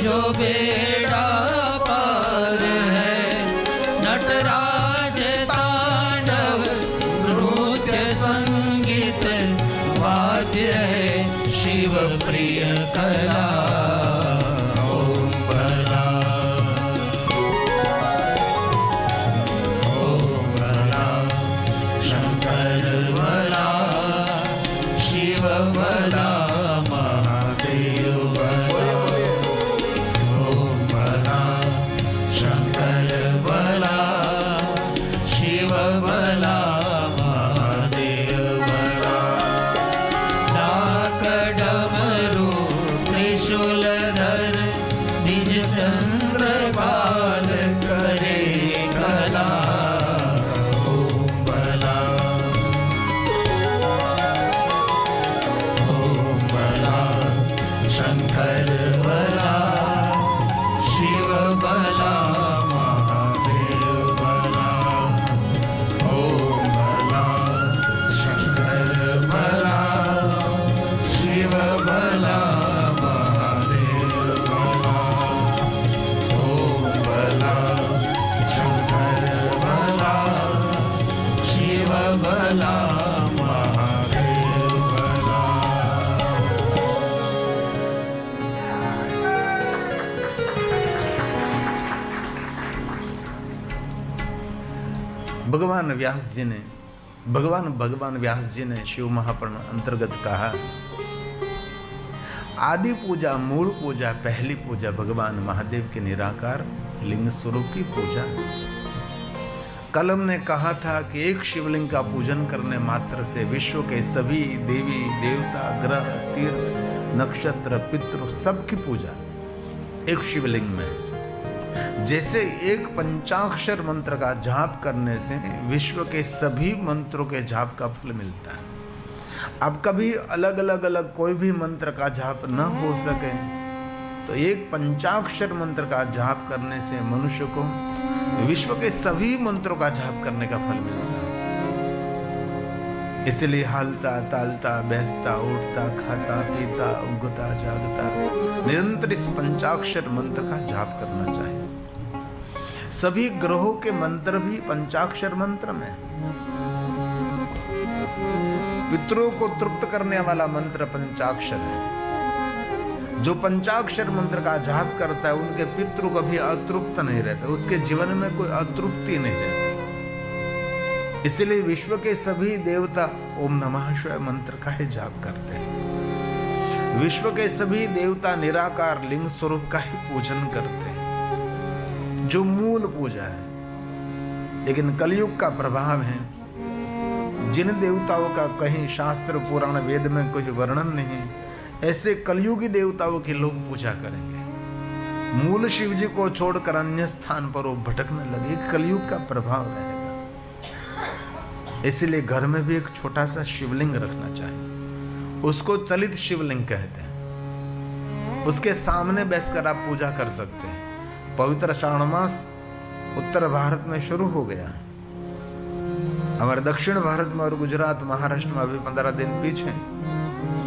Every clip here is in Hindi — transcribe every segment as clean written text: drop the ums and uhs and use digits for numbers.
जो बेड़ा पार है। नटराज तांडव नृत्य संगीत वाद्य है शिव प्रिय कला। ओम भला ओम भला शंकर भला शिव भला महादेव भला। ओम भला शंकर भला शिव भला महादेव भला। डाक डमरू त्रिशूलधर निज चंद्रपाल करे कला। ओम भला ओम भला शंकर भला शिव भला महादेव भला। ओम भला शंकर भला शिव भला महादेव भला। ओम भला शंकर भला शिव भला महादेव भला। भगवान व्यास जी ने शिव महापुराण अंतर्गत कहा, आदि पूजा, मूल पूजा, पहली पूजा भगवान महादेव के निराकार लिंग स्वरूप की पूजा। कलम ने कहा था कि एक शिवलिंग का पूजन करने मात्र से विश्व के सभी देवी देवता, ग्रह, तीर्थ, नक्षत्र, पितृ सबकी पूजा एक शिवलिंग में है। जैसे एक पंचाक्षर मंत्र का जाप करने से विश्व के सभी मंत्रों के जाप का फल मिलता है। अब कभी अलग अलग कोई भी मंत्र का जाप न हो सके तो एक पंचाक्षर मंत्र का जाप करने से मनुष्य को विश्व के सभी मंत्रों का जाप करने का फल मिलता है। इसलिए हालता तालता बैसता उठता खाता पीता उगता जागता निरंतर इस पंचाक्षर मंत्र का जाप करना चाहिए। सभी ग्रहों के मंत्र भी पंचाक्षर मंत्र में। पितरों को तृप्त करने वाला मंत्र पंचाक्षर है। जो पंचाक्षर मंत्र का जाप करता है उनके पितृ कभी अतृप्त नहीं रहते, उसके जीवन में कोई अतृप्ति नहीं रहती। इसलिए विश्व के सभी देवता ओम नमः शिवाय मंत्र का ही जाप करते हैं। विश्व के सभी देवता निराकार लिंग स्वरूप का ही पूजन करते हैं, जो मूल पूजा है। लेकिन कलयुग का प्रभाव है, जिन देवताओं का कहीं शास्त्र पुराण वेद में कोई वर्णन नहीं, ऐसे कलयुगी देवताओं की लोग पूजा करेंगे। मूल शिव जी को छोड़कर अन्य स्थान पर वो भटकने लगे। कलयुग का प्रभाव रहेगा। इसलिए घर में भी एक छोटा सा शिवलिंग रखना चाहिए। उसको चलित शिवलिंग कहते हैं। उसके सामने बैठकर आप पूजा कर सकते हैं। पवित्र श्रावण मास उत्तर भारत में शुरू हो गया है। हमारे दक्षिण भारत में और गुजरात महाराष्ट्र में अभी 15 दिन पीछे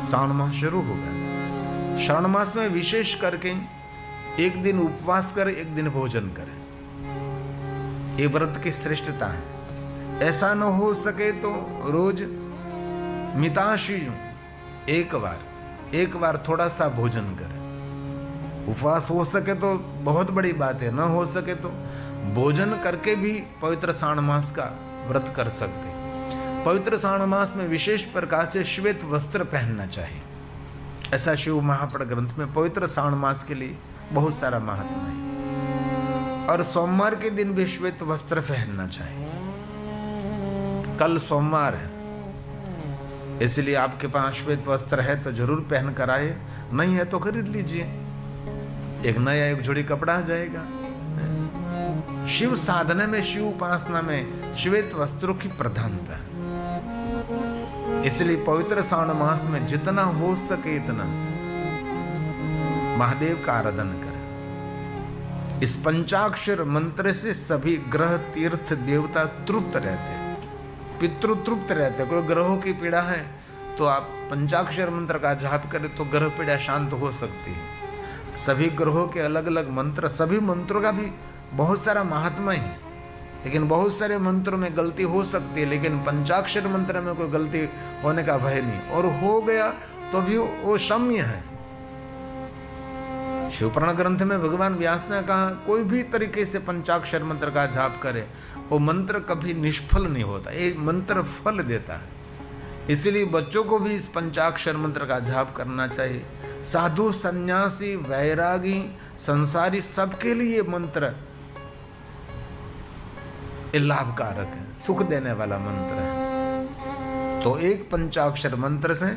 श्रावण मास शुरू हो गया। श्रावण मास में विशेष करके एक दिन उपवास करें, एक दिन भोजन करें। ये व्रत की श्रेष्ठता है। ऐसा न हो सके तो रोज मिताशी एक बार थोड़ा सा भोजन करें। उपवास हो सके तो बहुत बड़ी बात है, न हो सके तो भोजन करके भी पवित्र श्रावण मास का व्रत कर सकते हैं। पवित्र श्रावण मास में विशेष प्रकार से श्वेत वस्त्र पहनना चाहिए। ऐसा शिव महापुराण ग्रंथ में पवित्र श्रावण मास के लिए बहुत सारा महात्मा है। और सोमवार के दिन भी श्वेत वस्त्र पहनना चाहिए। कल सोमवार है, इसलिए आपके पास श्वेत वस्त्र है तो जरूर पहन कर आए, नहीं है तो खरीद लीजिए। एक नया एक जोड़ी कपड़ा आ जाएगा। शिव साधना में, शिव उपासना में श्वेत वस्त्रों की प्रधानता है। इसलिए पवित्र श्रावण मास में जितना हो सके इतना महादेव का आराधन करें। इस पंचाक्षर मंत्र से सभी ग्रह तीर्थ देवता तृप्त रहते हैं, पितृ तृप्त रहते हैं। कोई ग्रहों की पीड़ा है तो आप पंचाक्षर मंत्र का जाप करें तो ग्रह पीड़ा शांत हो सकती है। सभी ग्रहों के अलग अलग मंत्र, सभी मंत्रों का भी बहुत सारा महात्मा है, लेकिन बहुत सारे मंत्रों में गलती हो सकती है, लेकिन पंचाक्षर मंत्र में कोई गलती होने का भय नहीं, और हो गया तो भी वो क्षम्य है। शिवपुराण ग्रंथ में भगवान व्यास ने कहा कोई भी तरीके से पंचाक्षर मंत्र का जाप करे, वो मंत्र कभी निष्फल नहीं होता, ये मंत्र फल देता है। इसीलिए बच्चों को भी इस पंचाक्षर मंत्र का जाप करना चाहिए। साधु, सन्यासी, वैरागी, संसारी, सबके लिए मंत्र लाभकारक है, सुख देने वाला मंत्र है। तो एक पंचाक्षर मंत्र से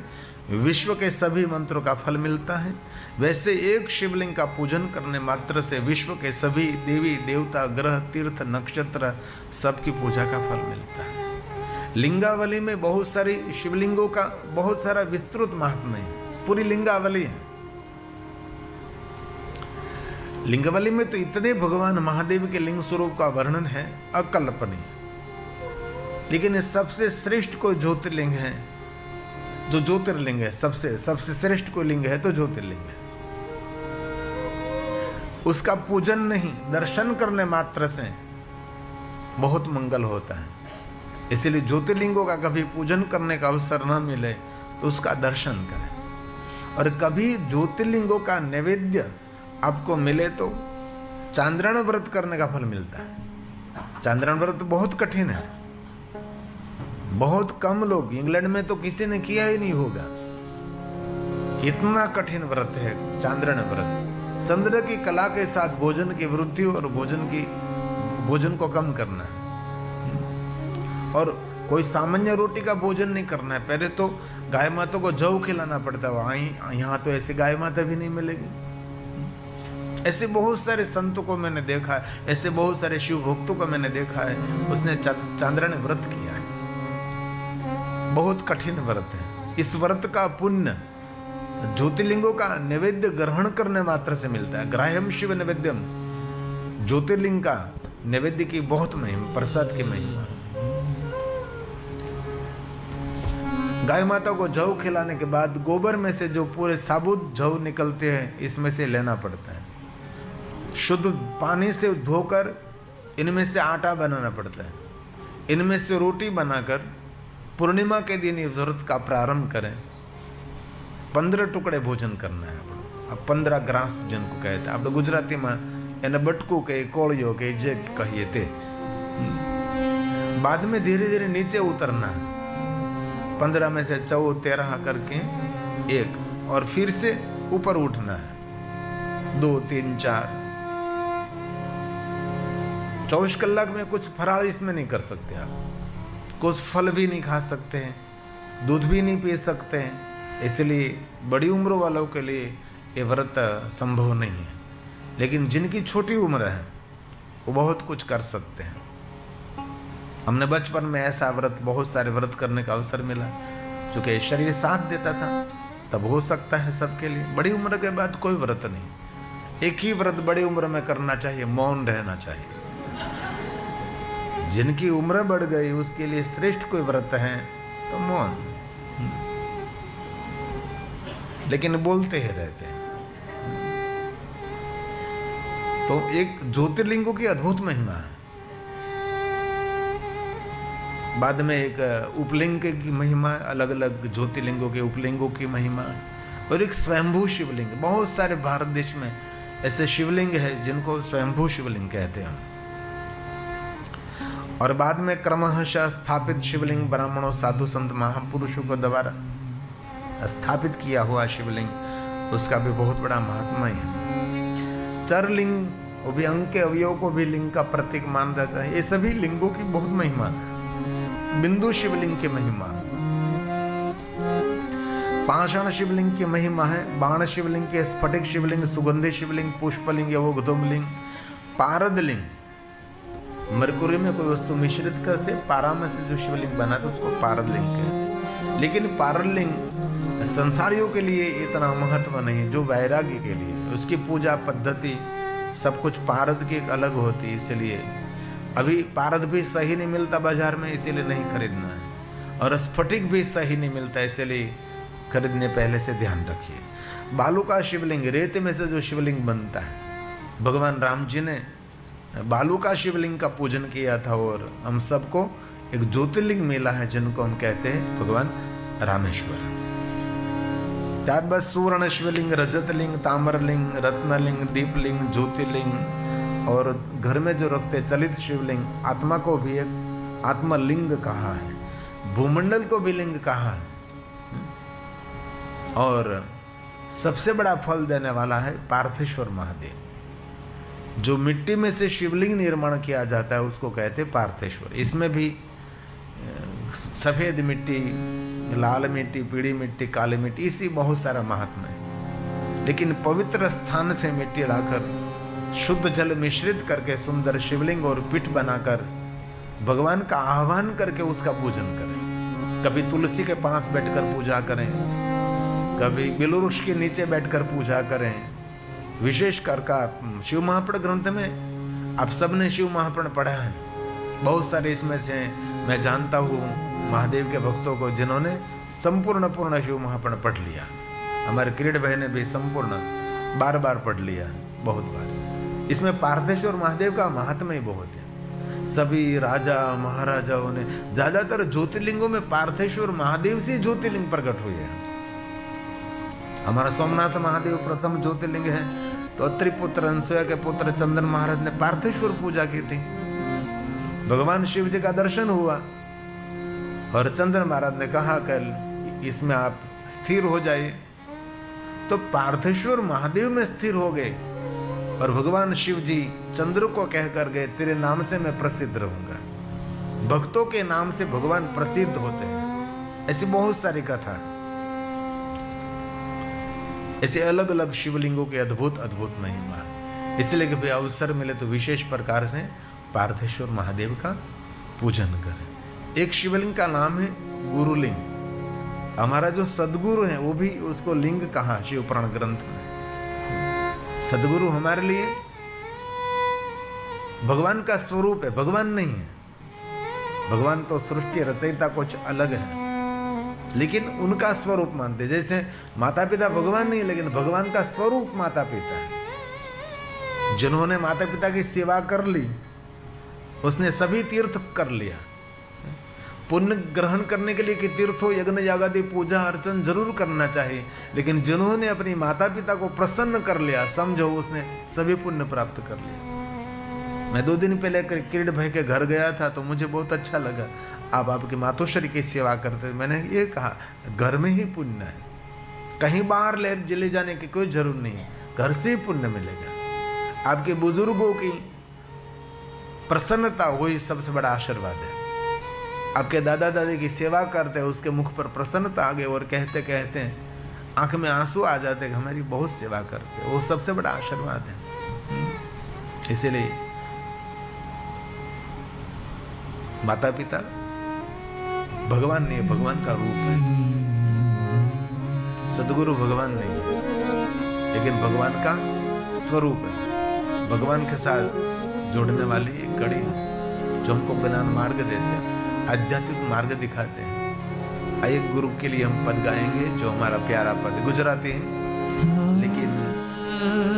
विश्व के सभी मंत्रों का फल मिलता है। वैसे एक शिवलिंग का पूजन करने मात्र से विश्व के सभी देवी देवता, ग्रह, तीर्थ, नक्षत्र सबकी पूजा का फल मिलता है। लिंगावली में बहुत सारी शिवलिंगों का बहुत सारा विस्तृत महात्म्य है, पूरी लिंगावली है। लिंगावली में तो इतने भगवान महादेव के लिंग स्वरूप का वर्णन है अकल्पनीय, लेकिन सबसे श्रेष्ठ कोई ज्योतिर्लिंग है, जो ज्योतिर्लिंग है, सबसे श्रेष्ठ कोई लिंग है तो ज्योतिर्लिंग है। उसका पूजन नहीं, दर्शन करने मात्र से बहुत मंगल होता है। इसलिए ज्योतिर्लिंगों का कभी पूजन करने का अवसर न मिले तो उसका दर्शन करें। और कभी ज्योतिर्लिंगों का नैवेद्य आपको मिले तो चांद्रायण व्रत करने का फल मिलता है। चांद्रायण व्रत बहुत कठिन है, बहुत कम लोग, इंग्लैंड में तो किसी ने किया ही नहीं होगा, इतना कठिन व्रत है चांद्रायण व्रत। चंद्र की कला के साथ भोजन की वृद्धि और भोजन को कम करना है, और कोई सामान्य रोटी का भोजन नहीं करना है। पहले तो गाय माता को जौ खिलाना पड़ता है, यहाँ तो ऐसी गाय माता भी नहीं मिलेगी। ऐसे बहुत सारे संतों को मैंने देखा है, ऐसे बहुत सारे शिव भक्तों को मैंने देखा है, उसने चांद्रायण व्रत किया है। बहुत कठिन व्रत है। इस व्रत का पुण्य ज्योतिर्लिंगों का नैवेद्य ग्रहण करने मात्र से मिलता है। ग्राह्यम शिव नैवेद्यम, ज्योतिर्लिंग का नैवेद्य की बहुत महिमा, प्रसाद की महिमा है। गाय माता को जौ खिलाने के बाद गोबर में से जो पूरे साबुत जौ निकलते हैं, इसमें से लेना पड़ता है। शुद्ध पानी से धोकर इनमें से आटा बनाना पड़ता है। इनमें से रोटी बनाकर पूर्णिमा के दिन इस व्रत का प्रारंभ करें। 15 टुकड़े भोजन करना है। अब 15 ग्रास जिनको कहते हैं, आप गुजराती में એને બટકું કે કોળિયો કે જે કહીએ તે। बाद में धीरे धीरे नीचे उतरना है। 15 में से 14, 13 करके 1, और फिर से ऊपर उठना है। 2, 3, 4, 24 कलाक में कुछ फराळ इसमें नहीं कर सकते आप, कुछ फल भी नहीं खा सकते हैं, दूध भी नहीं पी सकते हैं। इसलिए बड़ी उम्र वालों के लिए ये व्रत संभव नहीं है, लेकिन जिनकी छोटी उम्र है वो बहुत कुछ कर सकते हैं। हमने बचपन में ऐसा व्रत, बहुत सारे व्रत करने का अवसर मिला, क्योंकि शरीर साथ देता था, तब हो सकता है सबके लिए। बड़ी उम्र के बाद कोई व्रत नहीं। एक ही व्रत बड़ी उम्र में करना चाहिए, मौन रहना चाहिए। जिनकी उम्र बढ़ गई उसके लिए श्रेष्ठ कोई व्रत है तो मौन, लेकिन बोलते ही रहते हैं। तो एक ज्योतिर्लिंगों की अद्भुत महिमा है। बाद में एक उपलिंग की महिमा, अलग अलग ज्योतिर्लिंगों के उपलिंगों की महिमा, और एक स्वयंभू शिवलिंग। बहुत सारे भारत देश में ऐसे शिवलिंग है जिनको स्वयंभू शिवलिंग कहते हैं। और बाद में क्रमशः स्थापित शिवलिंग ब्राह्मणों, साधु, संत, महापुरुषों को द्वारा स्थापित किया हुआ शिवलिंग, उसका भी बहुत बड़ा महात्मा है। चरलिंग, वो भी अंग के अवयव को भी लिंग का प्रतीक माना जाता है। ये सभी लिंगों की बहुत महिमा है। बिंदु शिवलिंग की महिमा, पाषाण शिवलिंग की महिमा है, बाण शिवलिंग के, स्फटिक शिवलिंग, सुगंधि शिवलिंग, पुष्पलिंग, यवोगधुमलिंग, पारदलिंग। मरकुरी में कोई वस्तु मिश्रित कर से पारा में से जो शिवलिंग बना था उसको पारदलिंग कहते हैं। लेकिन पारदलिंग संसारियों के लिए इतना महत्व नहीं जो वैरागी के लिए। उसकी पूजा पद्धति सब कुछ पारद की एक अलग होती है, इसलिए अभी पारद भी सही नहीं मिलता बाजार में, इसीलिए नहीं खरीदना है। और स्फटिक भी सही नहीं मिलता, इसलिए खरीदने पहले से ध्यान रखिए। बालू का शिवलिंग, रेत में से जो शिवलिंग बनता है, भगवान राम जी ने बालू का शिवलिंग का पूजन किया था और हम सबको एक ज्योतिर्लिंग मिला है जिनको हम कहते हैं भगवान रामेश्वर। त्यागबद सुवर्ण शिवलिंग, रजतलिंग, ताम्रलिंग, रत्नलिंग, दीपलिंग, ज्योतिर्लिंग और घर में जो रखते चलित शिवलिंग, आत्मा को भी एक आत्मलिंग कहा है, भूमंडल को भी लिंग कहा है। और सबसे बड़ा फल देने वाला है पार्थेश्वर महादेव। जो मिट्टी में से शिवलिंग निर्माण किया जाता है उसको कहते हैं पार्थेश्वर। इसमें भी सफेद मिट्टी, लाल मिट्टी, पीली मिट्टी, काली मिट्टी, इसी बहुत सारा महात्मा है। लेकिन पवित्र स्थान से मिट्टी लाकर शुद्ध जल मिश्रित करके सुंदर शिवलिंग और पीठ बनाकर भगवान का आह्वान करके उसका पूजन करें। कभी तुलसी के पास बैठकर पूजा करें, कभी बिलवृक्ष के नीचे बैठकर पूजा करें। विशेष कर का शिव महापुराण ग्रंथ में आप सबने शिव महापुराण पढ़ा है। बहुत सारे इसमें से मैं जानता हूँ महादेव के भक्तों को जिन्होंने संपूर्ण पूर्ण शिव महापुराण पढ़ लिया। हमारे किरीट भाई ने भी संपूर्ण बार बार पढ़ लिया है, बहुत बार। इसमें पार्थेश्वर महादेव का महात्म्य ही बहुत है। सभी राजा महाराजाओं ने, ज्यादातर ज्योतिर्लिंगों में पार्थेश्वर महादेव से ज्योतिर्लिंग प्रकट हुए हैं। हमारा सोमनाथ महादेव प्रथम ज्योतिर्लिंग है, तो अत्रि पुत्र अनसुया के पुत्र चंदन महाराज ने पार्थेश्वर पूजा की थी। भगवान शिव जी का दर्शन हुआ और चंदन महाराज ने कहा कल इसमें आप स्थिर हो जाइए। तो पार्थेश्वर महादेव में स्थिर हो गए और भगवान शिव जी चंद्र को कहकर गए, तेरे नाम से मैं प्रसिद्ध रहूंगा। भक्तों के नाम से भगवान प्रसिद्ध होते हैं। ऐसी बहुत सारी कथा, ऐसे अलग अलग शिवलिंगों के अद्भुत अद्भुत महिमा है। इसलिए कि भाई अवसर मिले तो विशेष प्रकार से पार्थेश्वर महादेव का पूजन करें। एक शिवलिंग का नाम है गुरुलिंग। हमारा जो सदगुरु है वो भी उसको लिंग कहा शिव पुराण ग्रंथ में। सदगुरु हमारे लिए भगवान का स्वरूप है, भगवान नहीं है। भगवान तो सृष्टि रचयिता कुछ अलग है, लेकिन उनका स्वरूप मानते। जैसे माता पिता भगवान नहीं, लेकिन भगवान का स्वरूप माता पिता है। जिन्होंने माता पिता की सेवा कर ली उसने सभी तीर्थ कर लिया। पुण्य ग्रहण करने के लिए कि तीर्थों, यज्ञ, यागादि, पूजा अर्चन जरूर करना चाहिए, लेकिन जिन्होंने अपनी माता पिता को प्रसन्न कर लिया, समझो उसने सभी पुण्य प्राप्त कर लिया। मैं 2 दिन पहले किरीट भाई के घर गया था तो मुझे बहुत अच्छा लगा। आप आपकी मातोश्री की सेवा करते, मैंने ये कहा घर में ही पुण्य है, कहीं बाहर ले जाने की कोई जरूरत नहीं है, घर से ही पुण्य मिलेगा। आपके बुजुर्गों की प्रसन्नता वही सबसे बड़ा आशीर्वाद है। आपके दादा दादी की सेवा करते हैं, उसके मुख पर प्रसन्नता आ गई और कहते कहते आंख में आंसू आ जाते कि हमारी बहुत सेवा करते, वो सबसे बड़ा आशीर्वाद है। इसीलिए माता पिता भगवान नहीं, भगवान का रूप है। सदगुरु भगवान नहीं, लेकिन भगवान का स्वरूप है। भगवान के साथ जोड़ने वाली एक कड़ी है जो हमको ज्ञान मार्ग देते हैं, आध्यात्मिक मार्ग दिखाते हैं। आइए गुरु के लिए हम पद गाएंगे जो हमारा प्यारा पद गुजराती है लेकिन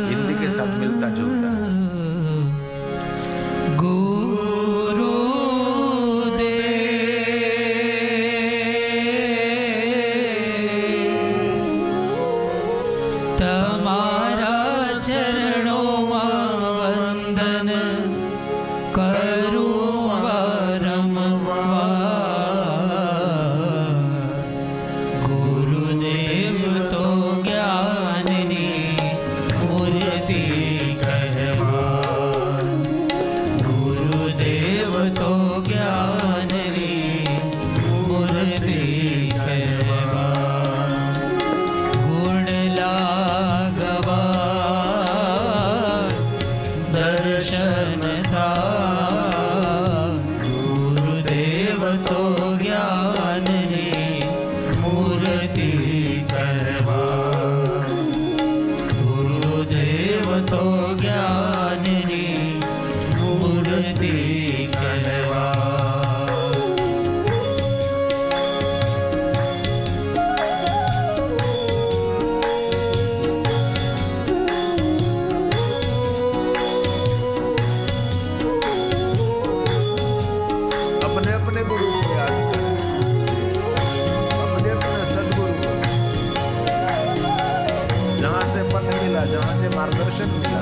हिंदी के साथ मिलता जुलता है। गुरुदेव तो ज्ञानी मूर्ति कह मिला, जहां से मार्गदर्शन मिला।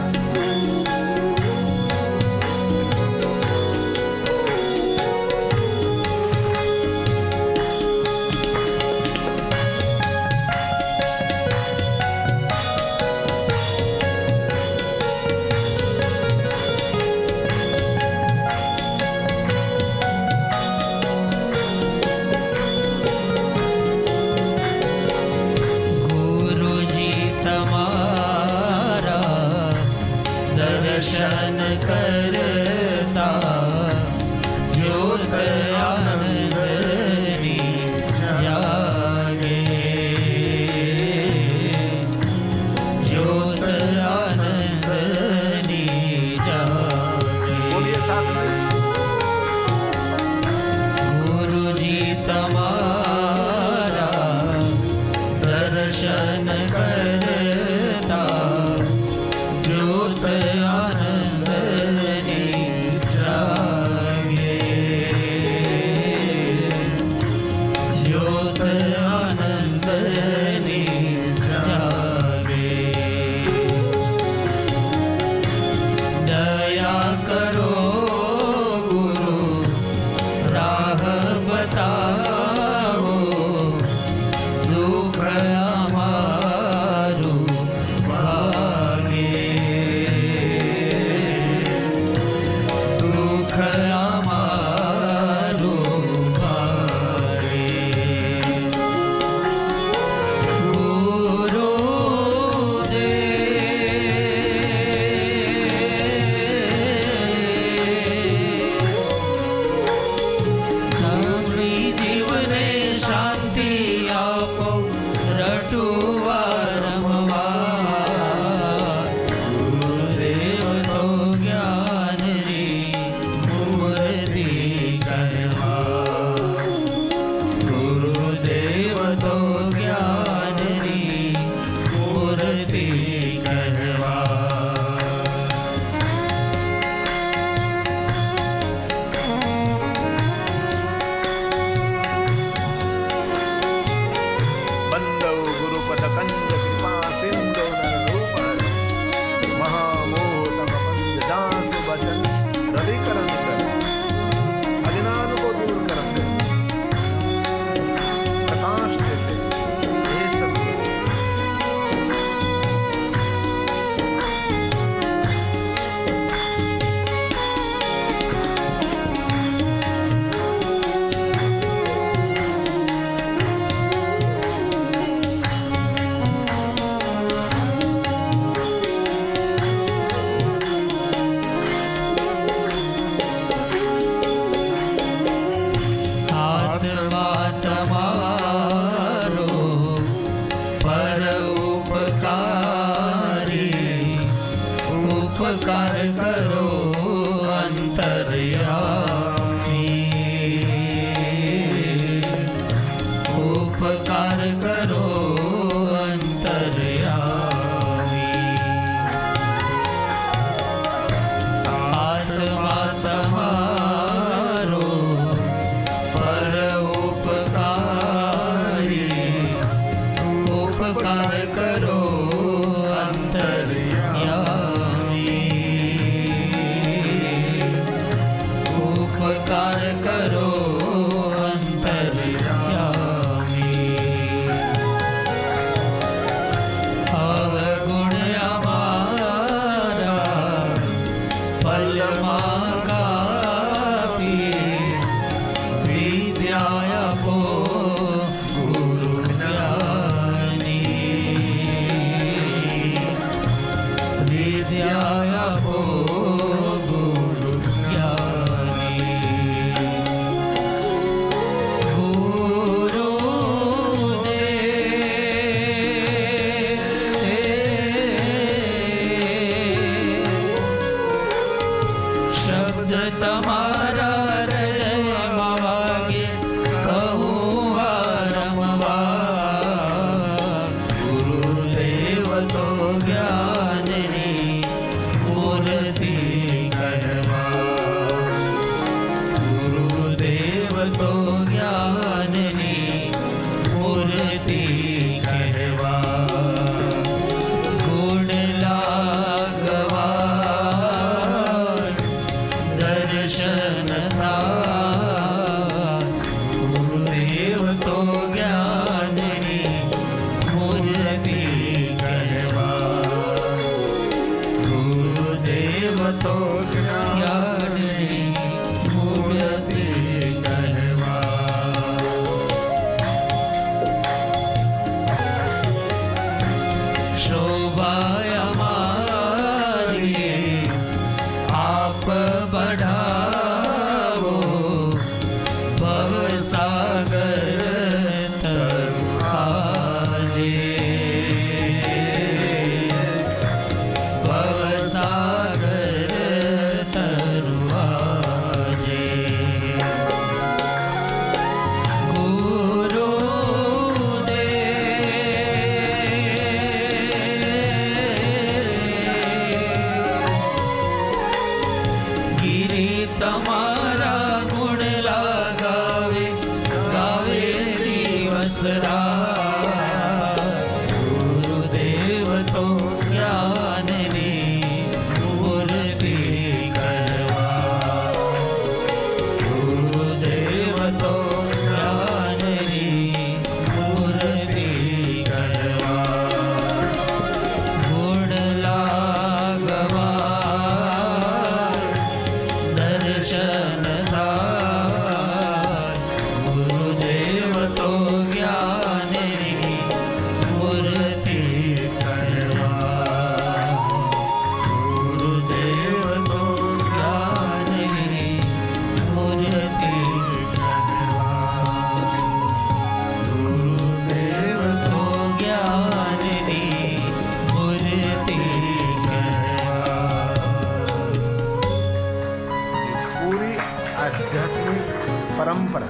दर्शन करता ज्योत आनंदनी जागे, ज्योत आनंदनी जागे। बोलिए साथ में। गुरु जी तमारा दर्शन करता ज्योत आनंदनी जागे, ज्योत आनंदनी जागे। दया करो गुरु राह बताओ, दुख हमारू भागे, दुख हमारू भागे। गुरु हमारी जीवने शांति आपो, रटुआ रमवा। गुरुदेव तो ज्ञान री मूर्ति कहवा, गुरुदेव तो ज्ञान री मूर्ति कहवा। बंदौ गुरुपद कंज कृपा सिंधु नररूप, महामोह तम पंज दास वचन रविकरण कर, अज्ञान को दूर करते, प्रकाश देते, हे सद्गुरु। आत्मा तमारो पर उपकारी, उपकार करो अंतर्यामी, उपकार करो अंतर्यामी। आत्मा तमारो पर उपकारी, उपकार करो अंतर्यामी। तो ज्ञान मूर्ति कहवा। शोभा हमारी आप बढ़ाओ, भव सागर तर आजे, भव सागर तर आजे। તમારા ગુણ લાગાવે, ગાવે દિવસ રાત। ગુરુદેવ તો જ્ઞાનની મૂર્તિ કરવા। ગુરુદેવ તો જ્ઞાનની મૂર્તિ કરવા। ગુણ લાગવા दर्शन दाय, गुरुदेव तो ज्ञान मूर्ति करवा। गुरुदेव तो ज्ञान मूर्ति करवा। गुरुदेव तो ज्ञान मूर्ति करवा। पूरी आध्यात्मिक परंपरा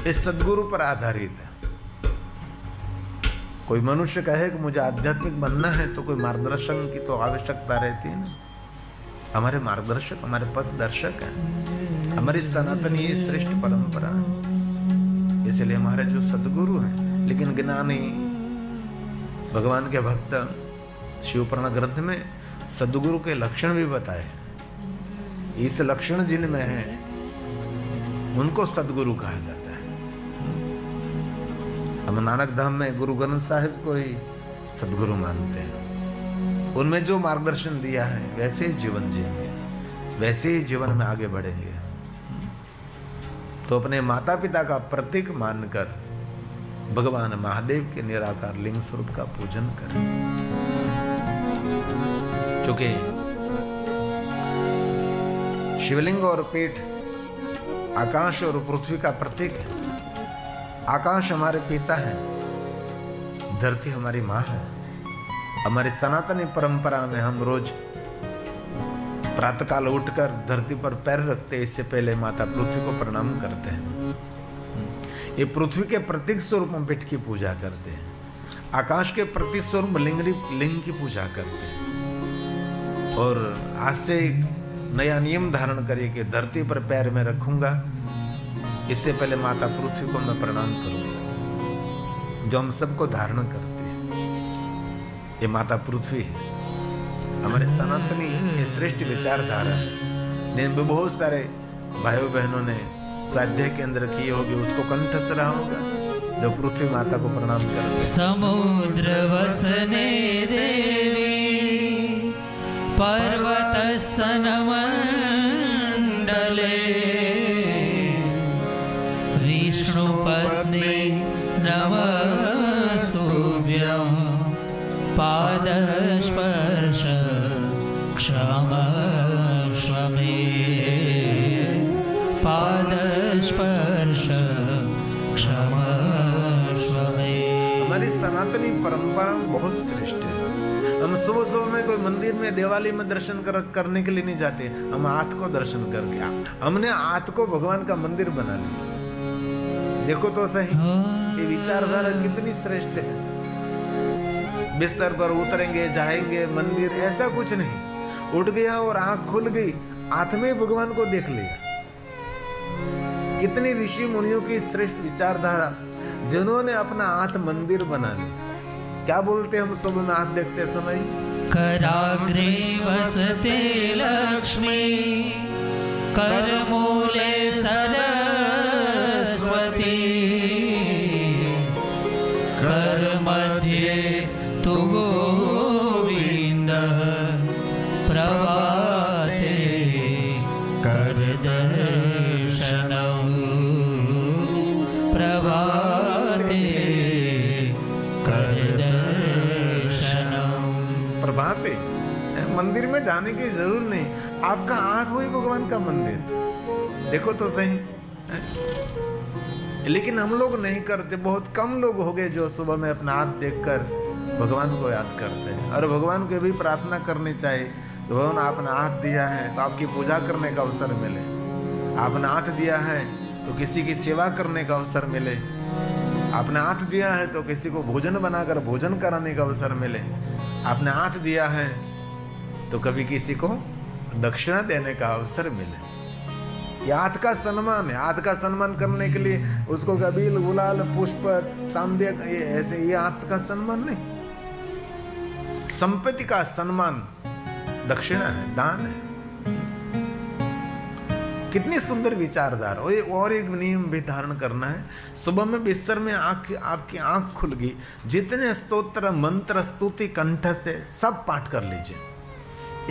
इस सदगुरु पर आधारित है। कोई मनुष्य कहे कि मुझे आध्यात्मिक बनना है तो कोई मार्गदर्शन की तो आवश्यकता रहती है ना। हमारे मार्गदर्शक, हमारे पथ दर्शक हैं, हमारी सनातनी श्रेष्ठ परंपरा है। इसलिए हमारे जो सदगुरु हैं, लेकिन ज्ञानी भगवान के भक्त शिवपुराण ग्रंथ में सदगुरु के लक्षण भी बताए हैं। इस लक्षण जिनमें है उनको सदगुरु कहा जाता है। हम नानक धाम में गुरु ग्रंथ साहिब को ही सदगुरु मानते हैं। उनमें जो मार्गदर्शन दिया है वैसे ही जीवन जिएंगे, वैसे ही जीवन में आगे बढ़ेंगे। तो अपने माता पिता का प्रतीक मानकर भगवान महादेव के निराकार लिंग स्वरूप का पूजन करें। क्योंकि शिवलिंग और पीठ आकाश और पृथ्वी का प्रतीक है। आकाश हमारे पिता है, धरती हमारी माँ है। हमारी सनातनी परंपरा में हम रोज प्रातःकाल उठकर धरती पर पैर रखते, इससे पहले माता पृथ्वी को प्रणाम करते हैं। ये पृथ्वी के प्रतीक स्वरूप में पीठ की पूजा करते हैं। आकाश के प्रतीक स्वरूप लिंग की पूजा करते हैं। और आज से एक नया नियम धारण करिए कि धरती पर पैर में रखूंगा, इससे पहले माता पृथ्वी को मैं प्रणाम करूंगा, जो हम सबको धारण करते हैं। ये माता पृथ्वी है, हमारे सनातनी ये श्रेष्ठ विचारधारा है। जिनमें बहुत सारे भाइयों बहनों ने स्वाध्याय के अंदर किए होगी, उसको कंठस्थ रहा होगा, जो पृथ्वी माता को प्रणाम करते। समुद्र वसने देवी, पर्वत स्तन मंडले, विष्णु पत्नी नमस्तुभ्यं, पाद स्पर्श क्षमस्व मे, पाद स्पर्श क्षमस्व मे। हमारी सनातनी परंपरा बहुत श्रेष्ठ है। हम सुबह सुबह में कोई मंदिर में दिवाली में दर्शन करने के लिए नहीं जाते, हम हाथ को दर्शन करके हमने हाथ को भगवान का मंदिर बना लिया। देखो तो सही ये विचारधारा कितनी श्रेष्ठ है। बिस्तर पर उतरेंगे, जाएंगे मंदिर, ऐसा कुछ नहीं। उठ गया और आंख खुल गई, हाथ में भगवान को देख लिया। कितनी ऋषि मुनियों की श्रेष्ठ विचारधारा, जिन्होंने अपना हाथ मंदिर बना लिया। क्या बोलते हम सुबह में हाथ देखते समय? कराग्रे वसते लक्ष्मी, करमूले सरस्वती, कर मध्ये तु गोविंद प्रभा आते, मंदिर में जाने की जरूर नहीं, आपका आंख हो ही भगवान का मंदिर, देखो तो सही। लेकिन हम लोग नहीं करते, बहुत कम लोग हो गए जो सुबह में अपना हाथ देखकर भगवान को याद करते हैं। और भगवान को भी प्रार्थना करनी चाहिए, भगवान आपने हाथ दिया है तो आपकी पूजा करने का अवसर मिले, आपने हाथ दिया है तो किसी की सेवा करने का अवसर मिले, आपने हाथ दिया है तो किसी को भोजन बनाकर भोजन कराने का अवसर मिले, आपने हाथ दिया है तो कभी किसी को दक्षिणा देने का अवसर मिले। ये हाथ का सम्मान है। हाथ का सम्मान करने के लिए उसको कभी गुलाल पुष्प चांदी ऐसे, ये हाथ का सम्मान नहीं, संपत्ति का सम्मान दक्षिणा है, दान है। कितनी सुंदर विचारधारा। और एक नियम भी धारण करना है, सुबह में बिस्तर में आपकी आंख खुल गई, जितने स्तोत्र मंत्र स्तुति कंठ से सब पाठ कर लीजिए,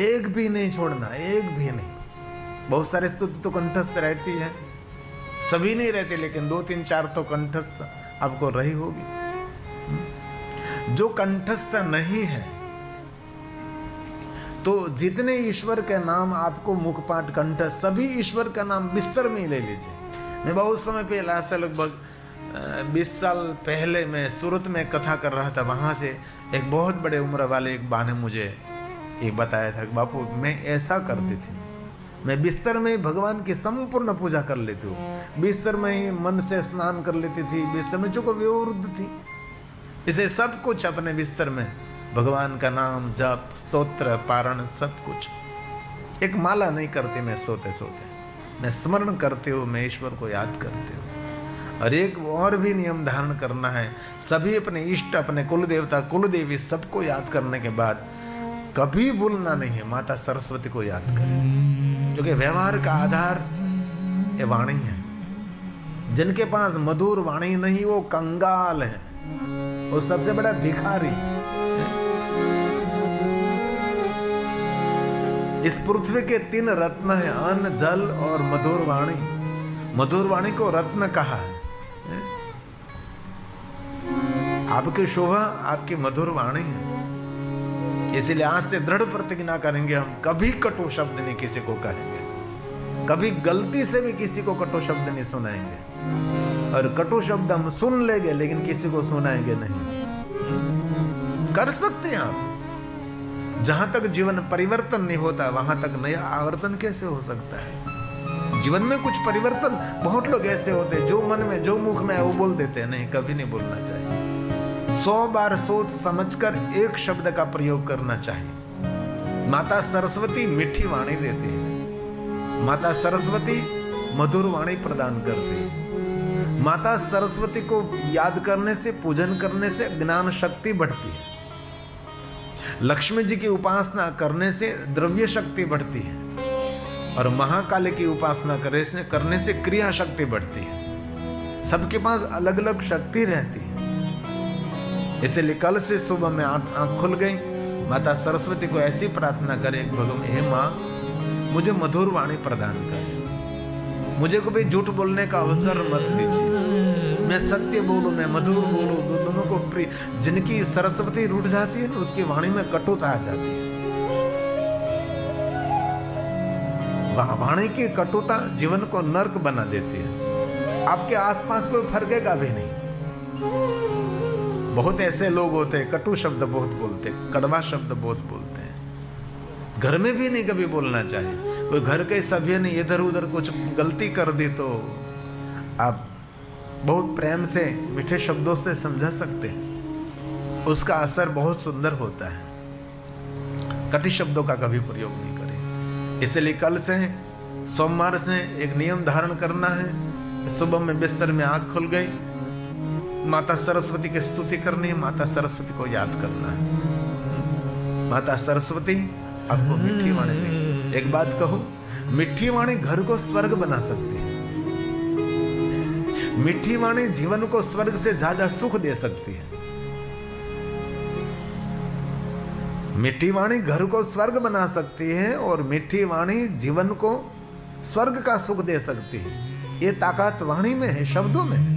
एक भी नहीं छोड़ना, एक भी नहीं। बहुत सारे स्तुति तो कंठस्थ रहती है, सभी नहीं रहते, लेकिन 2 3 4 तो कंठस्थ आपको रही होगी। जो कंठस्थ नहीं है तो जितने ईश्वर के नाम आपको मुखपाठ कंठ, सभी ईश्वर का नाम बिस्तर में ही ले लीजिए। मैं बहुत समय पहले से लगभग 20 साल पहले मैं सूरत में कथा कर रहा था, वहां से एक बहुत बड़े उम्र वाले एक बा ने मुझे एक बताया था, बापू मैं ऐसा करती थी, मैं बिस्तर में भगवान की संपूर्ण पूजा कर लेती हूँ, बिस्तर में ही मन से स्नान कर लेती थी, बिस्तर में जो विवृद्ध थी, इसे सब कुछ अपने बिस्तर में भगवान का नाम जप स्तोत्र पारण सब कुछ। एक माला नहीं करती मैं सोते सोते, मैं स्मरण करती हूँ, मैं ईश्वर को याद करती हूँ। और एक और भी नियम धारण करना है, सभी अपने इष्ट अपने कुल देवता कुल देवी सबको याद करने के बाद कभी भूलना नहीं है माता सरस्वती को याद करें, क्योंकि व्यवहार का आधार ये वाणी है। जिनके पास मधुर वाणी नहीं वो कंगाल है, वो सबसे बड़ा भिखारी है। इस पृथ्वी के 3 रत्न है, अन्न जल और मधुर वाणी। मधुर वाणी को रत्न कहा है। आपकी शोभा आपकी मधुर वाणी है। इसलिए आज से दृढ़ प्रतिज्ञा करेंगे, हम कभी कटु शब्द नहीं किसी को कहेंगे, कभी गलती से भी किसी को कटु शब्द नहीं सुनाएंगे। और कटु शब्द हम सुन लेंगे लेकिन किसी को सुनाएंगे नहीं। कर सकते हैं आप, जहां तक जीवन परिवर्तन नहीं होता वहां तक नया आवर्तन कैसे हो सकता है। जीवन में कुछ परिवर्तन, बहुत लोग ऐसे होते हैं जो मन में जो मुख में है वो बोल देते हैं, नहीं, कभी नहीं बोलना चाहिए। 100 बार सोच समझकर एक शब्द का प्रयोग करना चाहिए। माता सरस्वती मीठी वाणी देती है, माता सरस्वती मधुर वाणी प्रदान करती है। माता सरस्वती को याद करने से पूजन करने से ज्ञान शक्ति बढ़ती है। लक्ष्मी जी की उपासना करने से द्रव्य शक्ति बढ़ती है और महाकाली की उपासना करने से क्रिया शक्ति बढ़ती है। सबके पास अलग अलग शक्ति रहती है। इसलिए कल से सुबह में आंख खुल गई, माता सरस्वती को ऐसी प्रार्थना करे, भगवान हे माँ मुझे मधुर वाणी प्रदान करे, मुझे कभी झूठ बोलने का अवसर मत दीजिए, मैं सत्य बोलूं, मैं मधुर बोलूं, दोनों को प्रिय। जिनकी सरस्वती रूठ जाती है ना उसकी वाणी में कटुता आ जाती है। वाणी की कटुता जीवन को नर्क बना देती है, आपके आसपास कोई फर्केगा भी नहीं। बहुत ऐसे लोग होते हैं कटु शब्द बहुत बोलते, कड़वा शब्द बहुत बोलते हैं, घर में भी नहीं कभी बोलना चाहिए। कोई घर के सभ्य ने इधर उधर कुछ गलती कर दी तो आप बहुत प्रेम से मीठे शब्दों से समझा सकते हैं, उसका असर बहुत सुंदर होता है। कटु शब्दों का कभी प्रयोग नहीं करें। इसलिए कल से सोमवार से एक नियम धारण करना है। सुबह में बिस्तर में आंख खुल गई, माता सरस्वती की स्तुति करनी है, माता सरस्वती को याद करना है। माता सरस्वती आपको मीठी वाणी देगी। एक बात कहूं, मीठी वाणी घर को स्वर्ग बना सकती है। मीठी वाणी जीवन को स्वर्ग से ज्यादा सुख दे सकती है। मीठी वाणी घर को स्वर्ग बना सकती है और मीठी वाणी जीवन को स्वर्ग का सुख दे सकती है। ये ताकत वाणी में है, शब्दों में।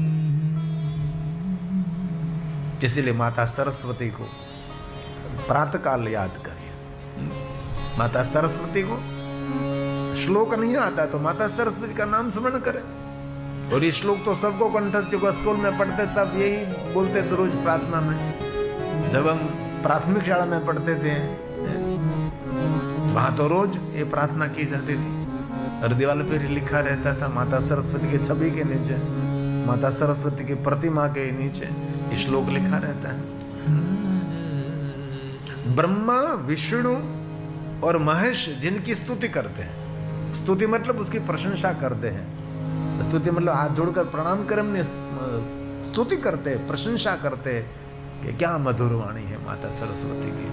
इसीलिए माता सरस्वती को प्रातःकाल याद करिए। माता सरस्वती को श्लोक नहीं आता तो माता सरस्वती का नाम स्मरण करें। और ये श्लोक तो सबको कंठस्थ, जो स्कूल में पढ़ते तब यही बोलते थे रोज प्रार्थना में। जब हम प्राथमिक शाला में पढ़ते थे वहां तो रोज ये प्रार्थना की जाती थी और दीवार पे लिखा रहता था माता सरस्वती की छवि के नीचे, माता सरस्वती की प्रतिमा के नीचे ये श्लोक लिखा रहता है। ब्रह्मा, विष्णु और महेश जिनकी स्तुति करते हैं, स्तुति मतलब उसकी प्रशंसा करते हैं, स्तुति मतलब हाथ जोड़कर प्रणाम कर हमने स्तुति करते, प्रशंसा करते कि क्या मधुर वाणी है माता सरस्वती की।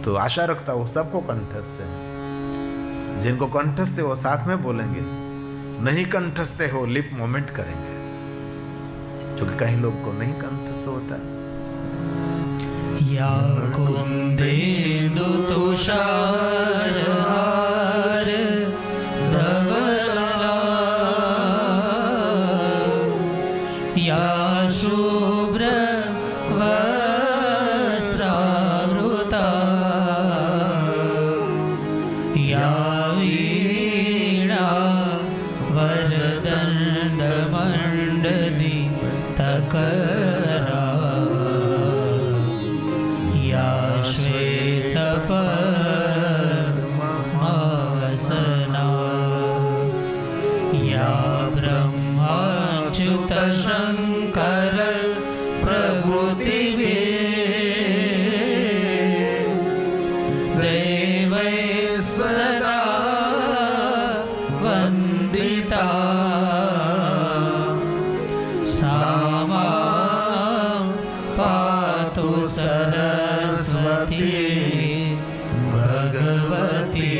तो आशा रखता हूं सबको कंठस्थ है। जिनको कंठस्थ है वो साथ में बोलेंगे, नहीं कंठस्थ हो लिप मोमेंट करेंगे, क्योंकि कई लोग को नहीं कंठस्थ होता। या कुंदेन्दु तुषार हार धवला, या शुभ्र वस्त्रावृता, या वीणा वरदण्ड मण्डलितकरा, या श्वेतपद्मासना, या ब्रह्माच्युत शङ्कर प्रभृतिवे देवै सदा वन्दिता, सा मां पातु सरस्वती भगवती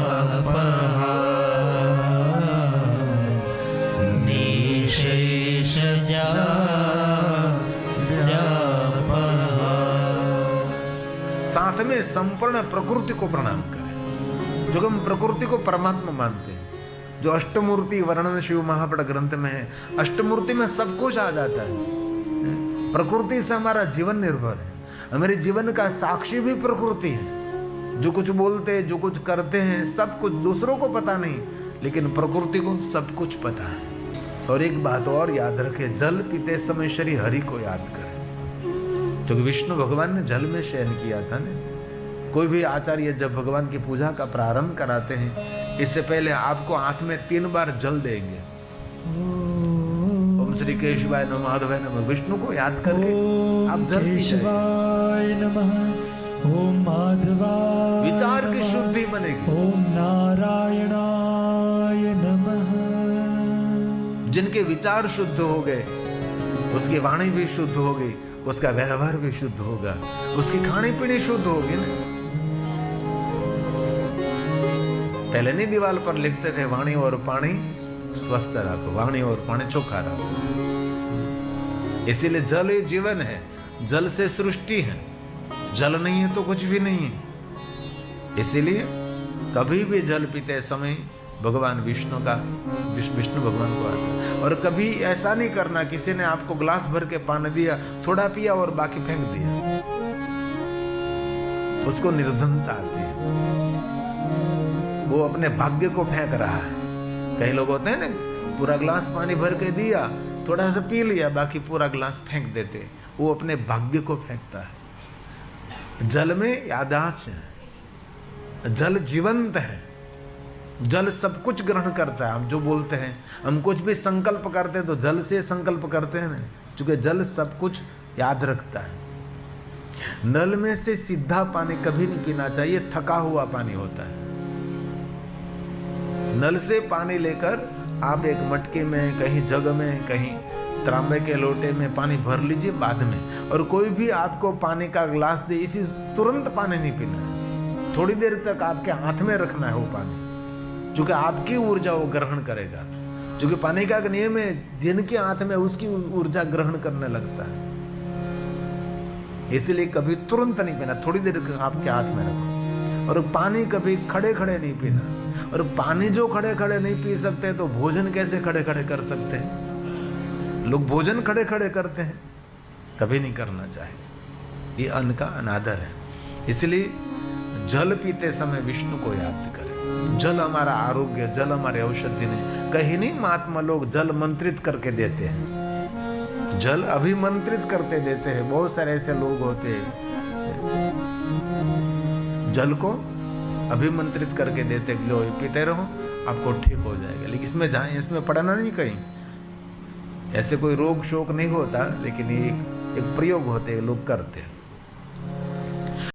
निशेषजाड्यापहा, निशेषजाड्यापहा। साथ में संपूर्ण प्रकृति को प्रणाम करें, जो हम प्रकृति को परमात्मा मानते हैं। जो अष्टमूर्ति वर्णन शिव महापट ग्रंथ में है, अष्टमूर्ति में सब कुछ आ जाता है। प्रकृति से हमारा जीवन निर्भर है, हमारे जीवन का साक्षी भी प्रकृति है। जो कुछ बोलते, जो कुछ करते हैं, सब कुछ दूसरों को पता नहीं, लेकिन प्रकृति को सब कुछ पता है। और एक बात और याद रखें, जल पीते समय श्री हरि को याद करें, क्योंकि विष्णु भगवान ने जल में शयन किया था ना। कोई भी आचार्य जब भगवान की पूजा का प्रारंभ कराते हैं, इससे पहले आपको हाथ में 3 बार जल देंगे। ओम श्री केशवाय नमः, माधवाय नमः, विष्णु को याद करके आप जल केशवाय नमः, ओम माधवाय, विचार की शुद्धि बनेगी। ओम नारायणाय नमः। जिनके विचार शुद्ध हो गए, उसकी वाणी भी शुद्ध हो गई, उसका व्यवहार भी शुद्ध होगा, उसकी खानी पीनी शुद्ध होगी ना। पहले नहीं दीवार पर लिखते थे वाणी और पानी स्वस्थ रखो, वाणी और पानी चोखा रखो। इसीलिए जल ही जीवन है, जल से सृष्टि है, जल नहीं है तो कुछ भी नहीं है। इसीलिए कभी भी जल पीते समय भगवान विष्णु भगवान को आता। और कभी ऐसा नहीं करना, किसी ने आपको ग्लास भर के पानी दिया, थोड़ा पिया और बाकी फेंक दिया, उसको निर्धनता आती है, वो अपने भाग्य को फेंक रहा है। कई लोग होते हैं ना, पूरा ग्लास पानी भर के दिया, थोड़ा सा पी लिया, बाकी पूरा ग्लास फेंक देते, वो अपने भाग्य को फेंकता है। जल में यादाश्त है, जल जीवंत है, जल सब कुछ ग्रहण करता है। हम जो बोलते हैं, हम कुछ भी संकल्प करते हैं तो जल से संकल्प करते हैं ना, क्योंकि जल सब कुछ याद रखता है। नल में से सीधा पानी कभी नहीं पीना चाहिए, थका हुआ पानी होता है। नल से पानी लेकर आप एक मटके में, कहीं जग में, कहीं तांबे के लोटे में पानी भर लीजिए बाद में। और कोई भी आपको पानी का ग्लास दे, इसी तुरंत पानी नहीं पीना है, थोड़ी देर तक आपके हाथ में रखना है वो पानी, क्योंकि आपकी ऊर्जा वो ग्रहण करेगा। क्योंकि पानी का नियम है, जिनके हाथ में उसकी ऊर्जा ग्रहण करने लगता है। इसलिए कभी तुरंत नहीं पीना, थोड़ी देर आपके हाथ में रखो। और पानी कभी खड़े खड़े नहीं पीना। और पानी जो खड़े खड़े नहीं पी सकते, तो भोजन कैसे खड़े खड़े कर सकते हैं? लोग भोजन खड़े खड़े करते हैं, कभी नहीं करना चाहिए। ये अन्न का अनादर है। इसलिए जल पीते समय विष्णु को याद करें। जल हमारा आरोग्य, जल हमारे औषधि नहीं। कहीं नहीं महात्मा लोग जल मंत्रित करके देते हैं, जल अभिमंत्रित करते देते हैं। बहुत सारे ऐसे लोग होते हैं जल को अभिमंत्रित करके देते, लो पीते रहो आपको ठीक हो जाएगा। लेकिन इसमें जाए, इसमें पढ़ना नहीं कहीं, ऐसे कोई रोग शोक नहीं होता, लेकिन ये एक प्रयोग होते हैं, लोग करते हैं।